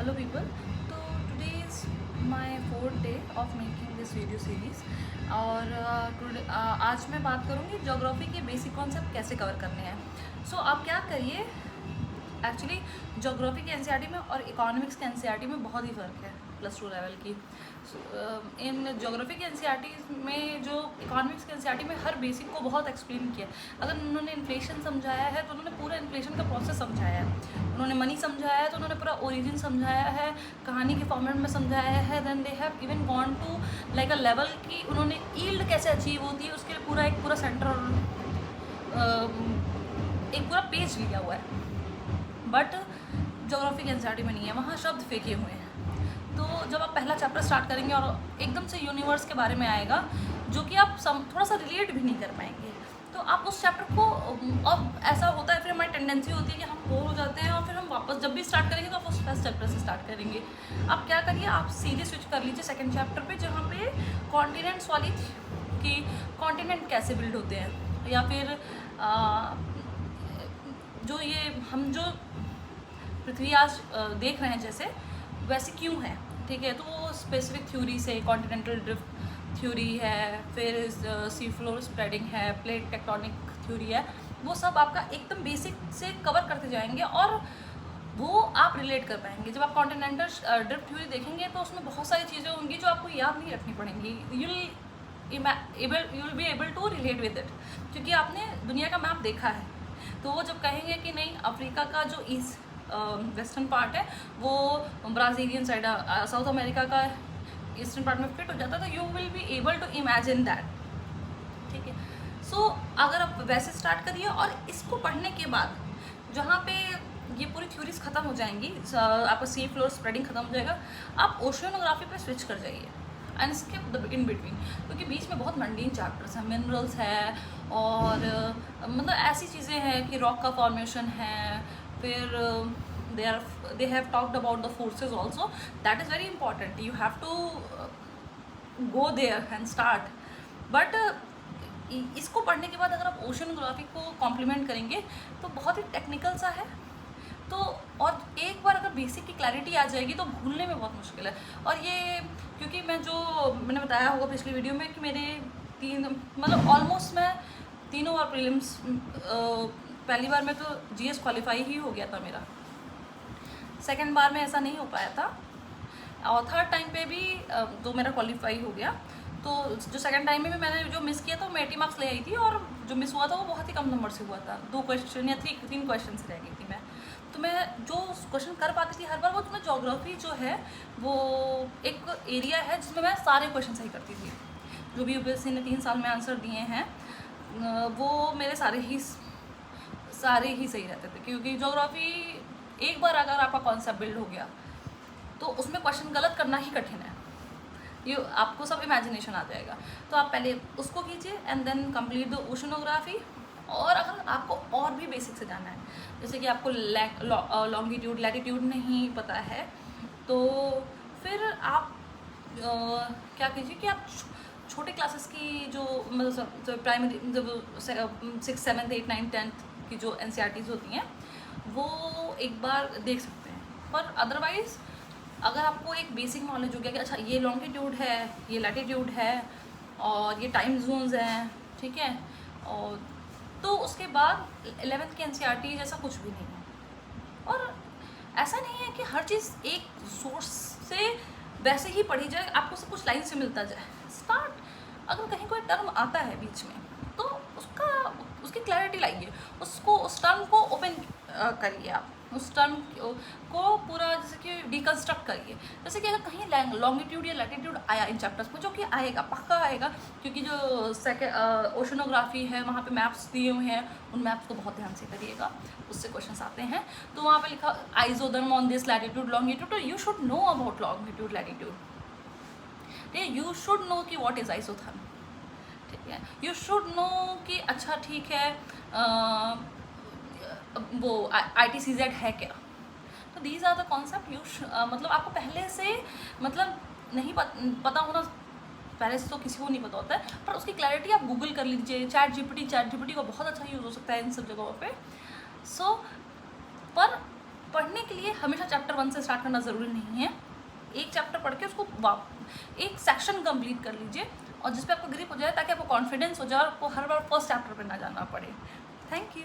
Hello people. तो today is my fourth day of making this video series और आज मैं बात करूँगी ज्योग्राफी के बेसिक कॉन्सेप्ट कैसे कवर करने हैं. आप क्या करिए, एक्चुअली ज्योग्राफी के एनसीईआरटी में और इकोनॉमिक्स के एनसीईआरटी में बहुत ही फ़र्क है +2 लेवल की. इन ज्योग्राफी के एनसीईआरटी में जो इकोनॉमिक्स के एनसीईआरटी में हर बेसिक को बहुत एक्सप्लेन किया. अगर उन्होंने इन्फ्लेशन समझाया है तो उन्होंने पूरा इन्फ्लेशन का प्रोसेस समझाया है. उन्होंने मनी समझाया है तो उन्होंने पूरा ओरिजिन समझाया है, कहानी के फॉर्मेट में समझाया है. Then they have even gone to like a level की उन्होंने यील्ड कैसे अचीव होती है उसके लिए पूरा सेंटर एक पूरा पेज लिया हुआ है. बट ज्योग्राफी के एनसीईआरटी में नहीं है, वहाँ शब्द फेंके हुए हैं. तो जब आप पहला चैप्टर स्टार्ट करेंगे और एकदम से यूनिवर्स के बारे में आएगा जो कि आप थोड़ा सा रिलेट भी नहीं कर पाएंगे, तो आप उस चैप्टर को अब ऐसा होता है, फिर हमारी टेंडेंसी होती है कि हम बोर हो जाते हैं और फिर हम वापस जब भी स्टार्ट करेंगे तो आप उस फर्स्ट चैप्टर से स्टार्ट करेंगे. आप क्या करिए, आप सीधे स्विच कर लीजिए सेकंड चैप्टर पे जहाँ पे कॉन्टिनेंट्स वाली कि कॉन्टिनेंट कैसे बिल्ड होते हैं, या फिर जो ये हम जो पृथ्वी आज देख रहे हैं जैसे वैसे क्यों है, ठीक है. तो वो स्पेसिफिक थ्योरी से कॉन्टिनेंटल ड्रिफ्ट थ्योरी है, फिर सी फ्लोर स्प्रेडिंग है, प्लेट टेक्टोनिक थ्योरी है. वो सब आपका एकदम बेसिक से कवर करते जाएंगे और वो आप रिलेट कर पाएंगे. जब आप कॉन्टिनेंटल ड्रिफ्ट थ्योरी देखेंगे तो उसमें बहुत सारी चीज़ें होंगी जो आपको याद नहीं रखनी पड़ेंगी. You will be able to relate with it, क्योंकि आपने दुनिया का मैप देखा है. तो वो जब कहेंगे कि नहीं अफ्रीका का जो ईस्ट वेस्टर्न पार्ट है वो ब्राज़ीलियन साइड, साउथ अमेरिका का ईस्टर्न पार्ट में फिट हो जाता है, तो you will be able to imagine that, ठीक है. अगर आप वैसे स्टार्ट करिए और इसको पढ़ने के बाद जहाँ पे ये पूरी थ्योरीज ख़त्म हो जाएंगी, आपका सी फ्लोर स्प्रेडिंग ख़त्म हो जाएगा, आप ओशियोनोग्राफी पे स्विच कर जाइए and skip the in between, क्योंकि बीच में बहुत मंडीन चैप्टर्स हैं. मिनरल्स है और मतलब ऐसी चीज़ें हैं कि रॉक का फॉर्मेशन है, फिर they have talked about the forces also. That is very important. You have to go there and start. But इसको पढ़ने के बाद अगर आप ओशनोग्राफी को कॉम्प्लीमेंट करेंगे तो बहुत ही टेक्निकल सा है. तो और एक बार अगर बेसिक की क्लैरिटी आ जाएगी तो भूलने में बहुत मुश्किल है. और ये क्योंकि मैंने बताया होगा पिछली वीडियो में कि मेरे मतलब ऑलमोस्ट मैं तीनों बार प्रीलिम्स, पहली बार में तो जीएस क्वालिफाई ही हो गया था मेरा, सेकंड बार में ऐसा नहीं हो पाया था, और थर्ड टाइम पे भी तो मेरा क्वालिफाई हो गया. तो जो सेकंड टाइम में भी मैंने जो मिस किया था वो मैं 80 मार्क्स ले आई थी, और जो मिस हुआ था वो बहुत ही कम नंबर से हुआ था. 2 क्वेश्चन या 3 क्वेश्चन से रह गई थी मैं. तो मैं जो क्वेश्चन कर पाती थी हर बार, वो तुम्हें ज्योग्राफी जो है वो एक एरिया है जिसमें मैं सारे क्वेश्चन सही करती थी. जो भी यूपीएससी ने 3 साल में आंसर दिए हैं वो मेरे सारे ही सही रहते थे, क्योंकि ज्योग्राफी एक बार अगर आपका कॉन्सेप्ट बिल्ड हो गया तो उसमें क्वेश्चन गलत करना ही कठिन है. ये आपको सब इमेजिनेशन आ जाएगा. तो आप पहले उसको कीजिए and then complete the oceanography. और अगर आपको और भी बेसिक से जाना है, जैसे कि आपको लॉन्गिट्यूड लैटिट्यूड नहीं पता है, तो फिर आप क्या कीजिए कि आप छोटे क्लासेस की जो मतलब प्राइमरी जब 6, 7, 8, 9, 10 की जो एनसीईआरटीज़ होती हैं वो एक बार देख सकते हैं. पर अदरवाइज़ अगर आपको एक बेसिक नॉलेज हो गया कि अच्छा ये लॉन्गिट्यूड है, ये लैटिट्यूड है और ये टाइम जोन्स हैं, ठीक है, और तो उसके बाद 11th की एनसीईआरटी जैसा कुछ भी नहीं है. और ऐसा नहीं है कि हर चीज़ एक सोर्स से वैसे ही पढ़ी जाए, आपको सब कुछ लाइन से मिलता जाए. अगर कहीं कोई टर्म आता है बीच में तो उसकी क्लैरिटी लाइए, उस टर्म को ओपन करिए, आप उस टर्म को पूरा जैसे कि डिकन्स्ट्रक्ट करिए. जैसे कि अगर कहीं लॉन्गिट्यूड या लैटिट्यूड आया इन चैप्टर्स में, जो कि आएगा पक्का आएगा, क्योंकि जो ओशनोग्राफी है वहाँ पे मैप्स दिए हुए हैं, उन मैप्स को बहुत ध्यान से करिएगा, उससे क्वेश्चंस आते हैं. तो वहाँ पे लिखा isotherm on this latitude longitude, तो you should know about longitude latitude. You should know कि व्हाट इज़ आइसोथर्म, ठीक है. यू शुड नो कि अच्छा ठीक है वो ITCZ है क्या. तो दीज आर द कॉन्सेप्ट मतलब आपको पहले से मतलब नहीं पता होना, पहले से तो किसी को नहीं पता होता है, पर उसकी क्लैरिटी आप गूगल कर लीजिए. चैट जीपीटी का बहुत अच्छा यूज़ हो सकता है इन सब जगहों पे. पर पढ़ने पढ़ने के लिए हमेशा चैप्टर 1 से स्टार्ट करना ज़रूरी नहीं है। एक चैप्टर पढ़ के उसको एक सेक्शन कंप्लीट कर लीजिए और जिस पे आपको ग्रिप हो जाए, ताकि आपको कॉन्फिडेंस हो जाए और आपको हर बार फर्स्ट चैप्टर पे ना जाना पड़े। Thank you.